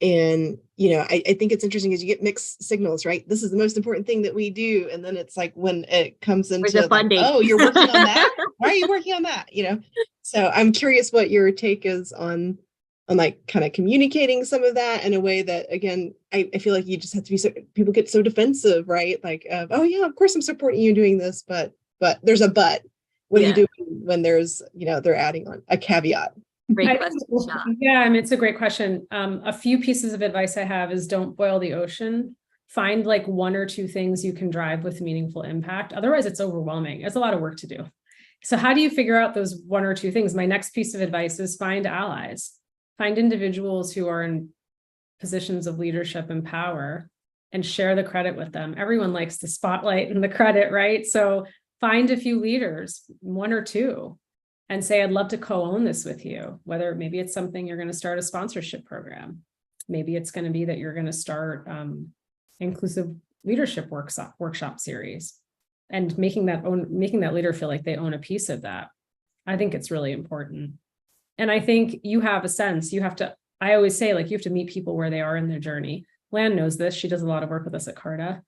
I think it's interesting because you get mixed signals, right? This is the most important thing that we do, and then it's like when it comes into the funding. Oh, you're working on that? Why are you working on that? So I'm curious what your take is on like kind of communicating some of that in a way that, again, I feel like you just have to be people get so defensive, right? Like, oh yeah, of course I'm supporting you doing this, but there's a but. What do you do when there's, they're adding on a caveat? Great question. Yeah, I mean, it's a great question. A few pieces of advice I have is don't boil the ocean. Find like 1 or 2 things you can drive with meaningful impact. Otherwise, it's overwhelming. It's a lot of work to do. So how do you figure out those 1 or 2 things? My next piece of advice is find allies. Find individuals who are in positions of leadership and power and share the credit with them. Everyone likes the spotlight and the credit, right? So find a few leaders, 1 or 2, and say, I'd love to co-own this with you. Whether maybe it's something you're going to start a sponsorship program. Maybe it's going to be that you're going to start inclusive leadership workshop series, and making that leader feel like they own a piece of that. I think it's really important. And I think you have a sense, I always say, like, you have to meet people where they are in their journey. Lan knows this. She does a lot of work with us at Carta.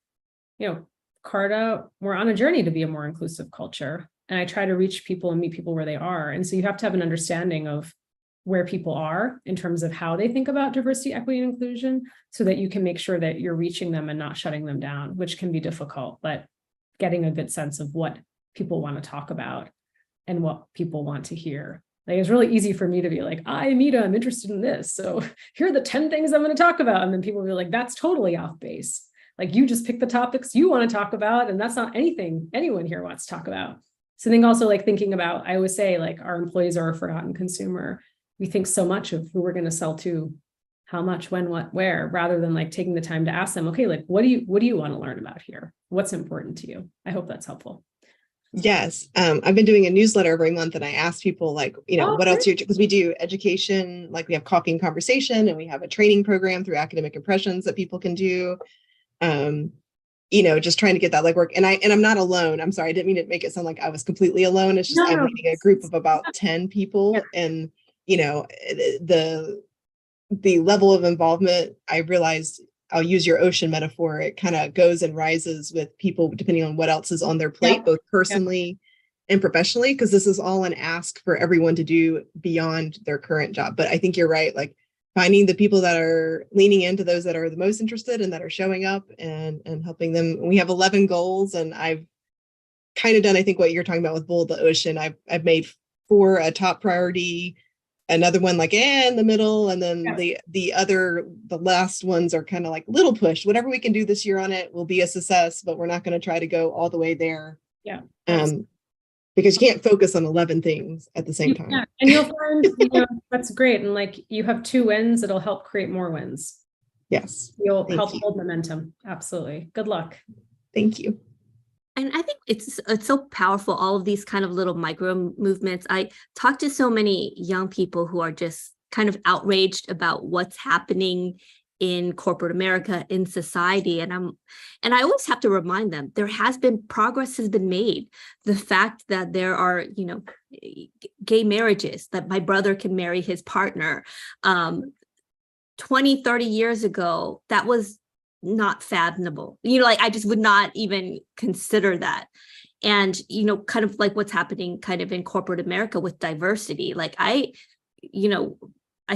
Carta, we're on a journey to be a more inclusive culture. And I try to reach people and meet people where they are. And so you have to have an understanding of where people are in terms of how they think about diversity, equity, and inclusion, so that you can make sure that you're reaching them and not shutting them down, which can be difficult, but getting a good sense of what people want to talk about and what people want to hear. Like, it's really easy for me to be like, Mita, I'm interested in this. So here are the 10 things I'm going to talk about. And then people will be like, that's totally off base. Like, you just pick the topics you want to talk about, and that's not anything anyone here wants to talk about. So I think also, like, thinking about, I always say, like, our employees are a forgotten consumer. We think so much of who we're going to sell to, how much, when, what, where, rather than like taking the time to ask them, okay, like, what do you want to learn about here? What's important to you? I hope that's helpful. Yes. I've been doing a newsletter every month, and I ask people, like, what else because we do education, like we have coffee and conversation, and we have a training program through Academic Impressions that people can do. Just trying to get that legwork. And I'm not alone. I'm sorry. I didn't mean to make it sound like I was completely alone. It's just, I'm leading a group of about 10 people. And, the level of involvement, I realized, I'll use your ocean metaphor. It kind of goes and rises with people depending on what else is on their plate, both personally and professionally, because this is all an ask for everyone to do beyond their current job. But I think you're right. Like, finding the people that are leaning into those that are the most interested and that are showing up and helping them. We have 11 goals, and I've kind of done, I think, what you're talking about with Bold the Ocean. I've made 4 a top priority, another one like in the middle, and then the last ones are kind of like little push. Whatever we can do this year on it will be a success, but we're not going to try to go all the way there. Yeah. Because you can't focus on 11 things at the same time. Yeah. And you'll find, that's great. And like, you have 2 wins, it'll help create more wins. Yes. You'll help hold momentum. Absolutely. Good luck. Thank you. And I think it's so powerful, all of these kind of little micro movements. I talk to so many young people who are just kind of outraged about what's happening in corporate America, in society. And I always have to remind them, progress has been made. The fact that there are, gay marriages, that my brother can marry his partner. 20, 30 years ago, that was not fathomable. I just would not even consider that. And, kind of like what's happening kind of in corporate America with diversity. Like I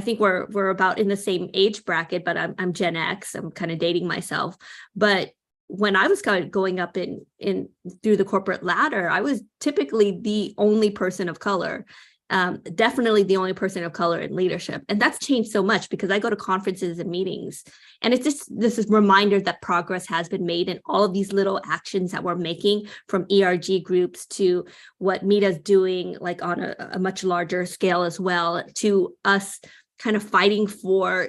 think we're about in the same age bracket, but I'm Gen X. I'm kind of dating myself. But when I was kind of going up in through the corporate ladder, I was typically the only person of color. Definitely the only person of color in leadership. And that's changed so much because I go to conferences and meetings, and it's just this is reminder that progress has been made, and all of these little actions that we're making, from ERG groups to what Mita's doing, like on a much larger scale as well, to us kind of fighting for,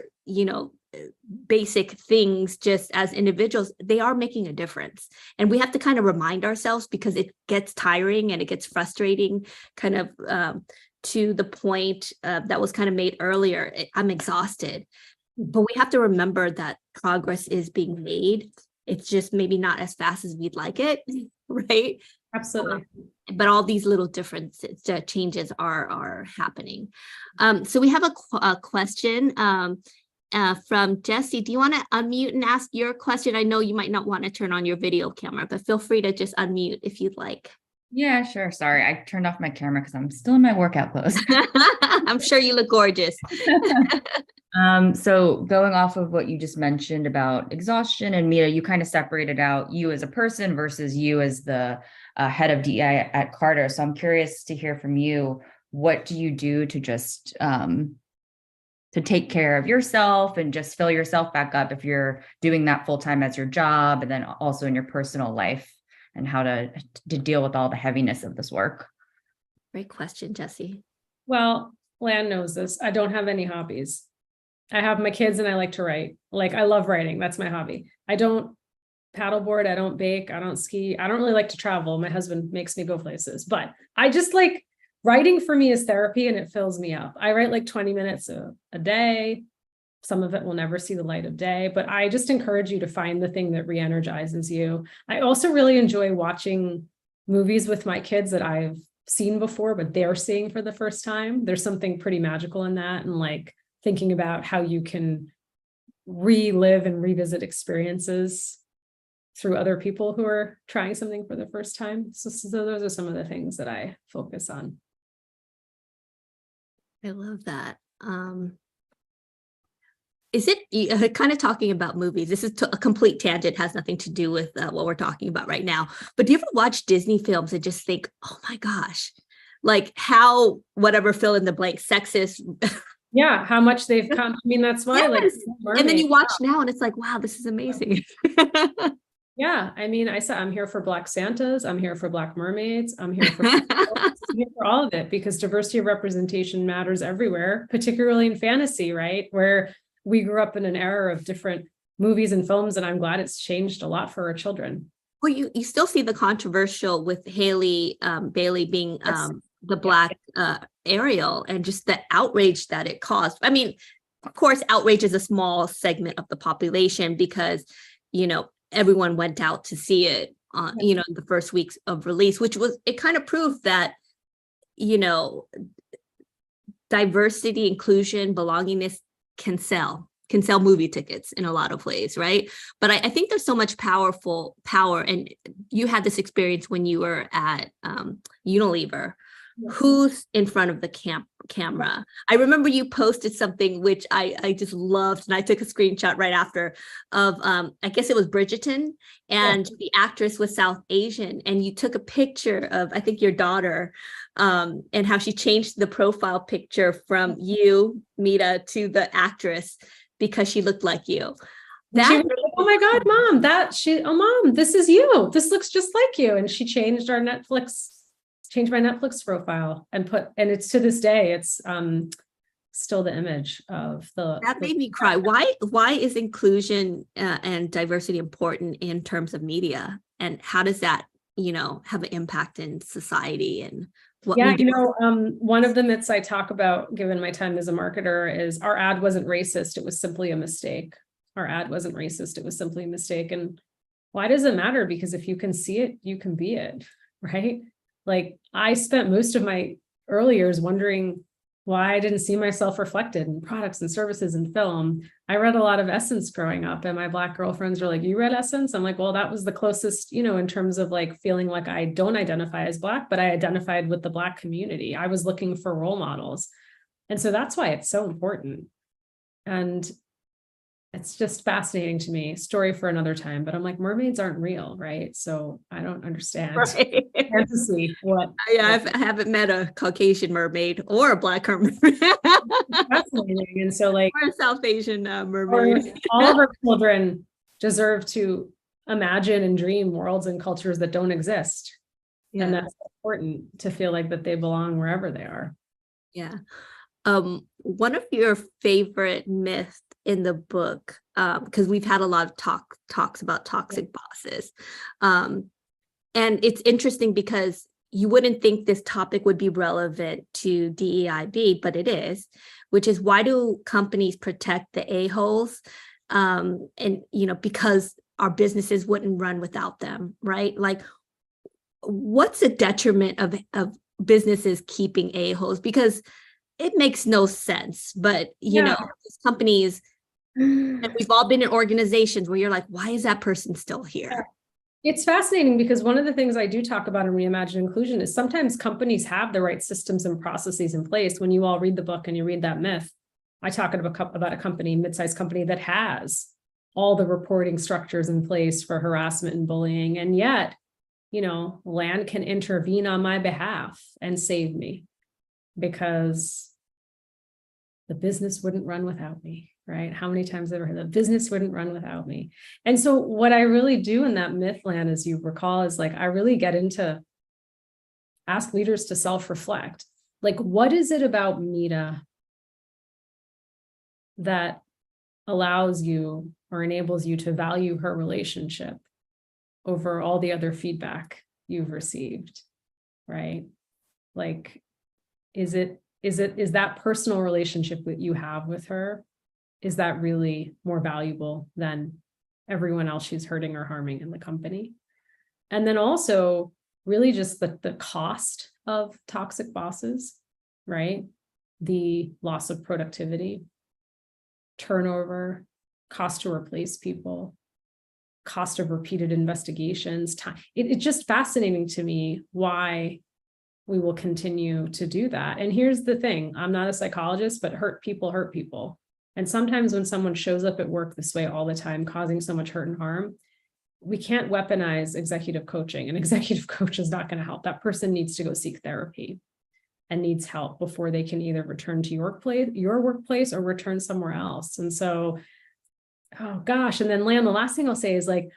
basic things just as individuals. They are making a difference. And we have to kind of remind ourselves, because it gets tiring and it gets frustrating, kind of to the point that was kind of made earlier. I'm exhausted, but we have to remember that progress is being made. It's just maybe not as fast as we'd like it, right? Absolutely. But all these little differences, changes are happening. So we have a question from Jesse. Do you want to unmute and ask your question? I know you might not want to turn on your video camera, but feel free to just unmute if you'd like. Yeah, sure. Sorry, I turned off my camera because I'm still in my workout clothes. I'm sure you look gorgeous. So going off of what you just mentioned about exhaustion, and Mita, you kind of separated out you as a person versus you as the head of DEI at Carta. So I'm curious to hear from you. What do you do to just to take care of yourself and just fill yourself back up if you're doing that full time as your job, and then also in your personal life, and how to deal with all the heaviness of this work? Great question, Jesse. Well, Lan knows this. I don't have any hobbies. I have my kids and I like to write. Like, I love writing. That's my hobby. I don't paddleboard. I don't bake. I don't ski. I don't really like to travel. My husband makes me go places, but I just like writing. For me is therapy, and it fills me up. I write like 20 minutes a day. Some of it will never see the light of day, but I just encourage you to find the thing that re-energizes you. I also really enjoy watching movies with my kids that I've seen before, but they're seeing for the first time. There's something pretty magical in that. And like thinking about how you can relive and revisit experiences through other people who are trying something for the first time. So those are some of the things that I focus on. I love that. Is it kind of talking about movies? This is a complete tangent, has nothing to do with what we're talking about right now. But do you ever watch Disney films and just think, oh my gosh, like how whatever fill in the blank sexist. Yeah, how much they've come. I mean, that's why like Yes. And then you watch now and it's like, wow, this is amazing. Yeah, I mean, I said I'm here for Black Santas, I'm here for Black mermaids, I'm here for, I'm here for all of it, because diversity of representation matters everywhere, particularly in fantasy, right? Where we grew up in an era of different movies and films, and I'm glad it's changed a lot for our children. Well, you still see the controversial with Haley Bailey being the Black Ariel, and just the outrage that it caused. I mean, of course, outrage is a small segment of the population because, you know, everyone went out to see it you know, in the first weeks of release, which was, it kind of proved that, you know, diversity, inclusion, belongingness can sell movie tickets in a lot of ways, right? But I think there's so much power, and you had this experience when you were at Unilever. Who's in front of the camera? I remember you posted something which I just loved, and I took a screenshot right after of I guess it was Bridgerton, and the actress was South Asian, and you took a picture of, I think, your daughter, and how she changed the profile picture from you, Mita, to the actress because she looked like you. That, oh my God, Mom, Mom, this is you. This looks just like you. And she changed my Netflix profile and it's to this day, it's still the image of that made me cry. Why is inclusion and diversity important in terms of media, and how does that, you know, have an impact in society? And what one of the myths I talk about, given my time as a marketer, is our ad wasn't racist, it was simply a mistake. Our ad wasn't racist, it was simply a mistake. And why does it matter? Because if you can see it, you can be it, right? Like, I spent most of my early years wondering why I didn't see myself reflected in products and services and film. I read a lot of Essence growing up, and my Black girlfriends were like, you read Essence? I'm like, well, that was the closest, you know, in terms of like feeling like I don't identify as Black, but I identified with the Black community. I was looking for role models. And so that's why it's so important. And it's just fascinating to me. Story for another time, but I'm like, mermaids aren't real, right? So I don't understand. Right. Fantasy. What? Yeah, I haven't met a Caucasian mermaid or a Black mermaid. Fascinating. And so, like, or a South Asian mermaid. All of our children deserve to imagine and dream worlds and cultures that don't exist. Yeah. And that's important, to feel like that they belong wherever they are. Yeah. One of your favorite myths in the book, because we've had a lot of talks about toxic bosses. And it's interesting because you wouldn't think this topic would be relevant to DEIB, but it is, which is, why do companies protect the a-holes? And, you know, because our businesses wouldn't run without them, right? Like, what's the detriment of businesses keeping a-holes? Because it makes no sense, but you know, these companies, and we've all been in organizations where you're like, why is that person still here? It's fascinating, because one of the things I do talk about in Reimagine Inclusion is sometimes companies have the right systems and processes in place. When you all read the book and you read that myth, I talk about a company, mid-sized company, that has all the reporting structures in place for harassment and bullying. And yet, you know, land can intervene on my behalf and save me, because the business wouldn't run without me, right? How many times have I ever heard the business wouldn't run without me? And so what I really do in that myth land, as you recall, is like, I really get into ask leaders to self-reflect. Like, what is it about Mita that allows you or enables you to value her relationship over all the other feedback you've received, right? Like, is that personal relationship that you have with her, is that really more valuable than everyone else she's hurting or harming in the company? And then also really just the cost of toxic bosses, right? The loss of productivity, turnover, cost to replace people, cost of repeated investigations, time. It's just fascinating to me why we will continue to do that. And here's the thing, I'm not a psychologist, but hurt people hurt people. And sometimes when someone shows up at work this way all the time, causing so much hurt and harm, we can't weaponize executive coaching. An executive coach is not going to help. That person needs to go seek therapy and needs help before they can either return to your workplace or return somewhere else. And so, oh gosh. And then Lan, the last thing I'll say is like,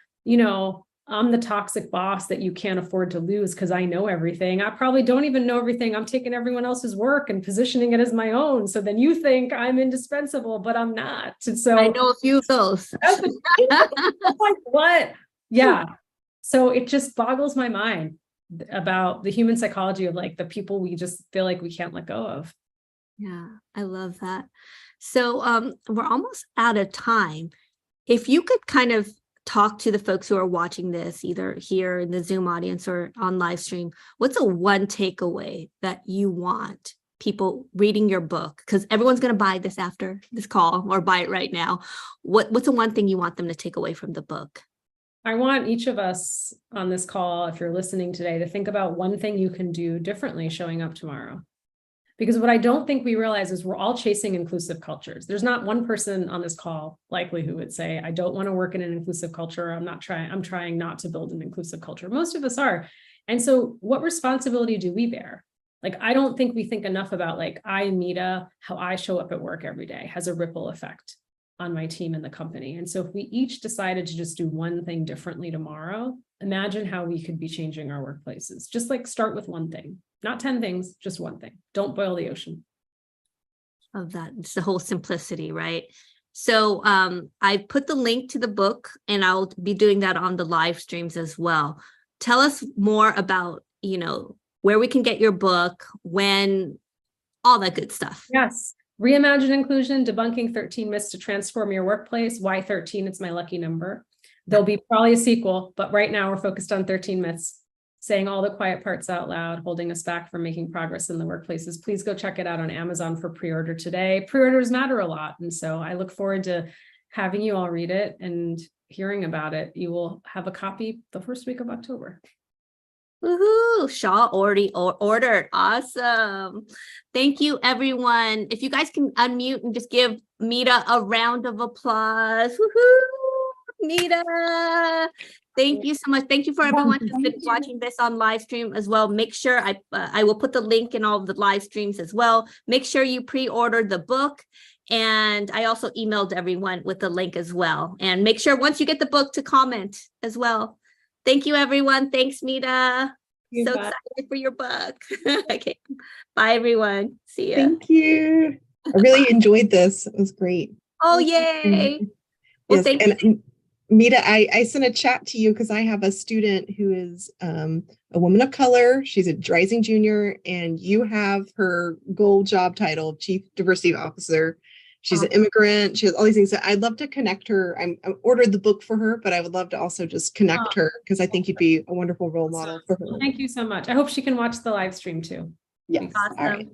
I'm the toxic boss that you can't afford to lose because I know everything. I probably don't even know everything. I'm taking everyone else's work and positioning it as my own. So then you think I'm indispensable, but I'm not. And so I know a few of those. like, what? Yeah. So it just boggles my mind about the human psychology of like the people we just feel like we can't let go of. Yeah, I love that. So we're almost out of time. If you could kind of talk to the folks who are watching this, either here in the Zoom audience or on live stream, what's a one takeaway that you want people reading your book? Because everyone's going to buy this after this call or buy it right now. What's the one thing you want them to take away from the book? I want each of us on this call, if you're listening today, to think about one thing you can do differently showing up tomorrow. Because what I don't think we realize is we're all chasing inclusive cultures. There's not one person on this call likely who would say, I don't want to work in an inclusive culture. I'm trying not to build an inclusive culture. Most of us are. And so what responsibility do we bear? Like, I don't think we think enough about like, Mita, how I show up at work every day has a ripple effect on my team and the company. And so if we each decided to just do one thing differently tomorrow, imagine how we could be changing our workplaces. Just like start with one thing. Not 10 things, just one thing. Don't boil the ocean. Of that, it's the whole simplicity, right? So I put the link to the book and I'll be doing that on the live streams as well. Tell us more about, where we can get your book, when, all that good stuff. Yes. Reimagine Inclusion, Debunking 13 Myths to Transform Your Workplace. Why 13? It's my lucky number. There'll be probably a sequel, but right now we're focused on 13 myths. Saying all the quiet parts out loud, holding us back from making progress in the workplaces. Please go check it out on Amazon for pre-order today. Pre-orders matter a lot. And so I look forward to having you all read it and hearing about it. You will have a copy the first week of October. Woohoo! Shaw already ordered. Awesome. Thank you, everyone. If you guys can unmute and just give Mita a round of applause. Woohoo! Mita. Thank you so much. Thank you for everyone who's been watching this on live stream as well. Make sure I will put the link in all of the live streams as well. Make sure you pre-order the book. And I also emailed everyone with the link as well. And make sure once you get the book to comment as well. Thank you, everyone. Thanks, Mita. So excited for your book. Okay. Bye, everyone. See ya. Thank you. I really enjoyed this. It was great. Oh, yay. Well, Yes, thank and you. Mita, I sent a chat to you because I have a student who is a woman of color. She's a rising junior, and you have her gold job title of Chief Diversity Officer. She's an immigrant. She has all these things. So I'd love to connect her. I ordered the book for her, but I would love to also just connect her because I think you'd be a wonderful role model for her. Thank you so much. I hope she can watch the live stream too. Yes. Awesome. All right.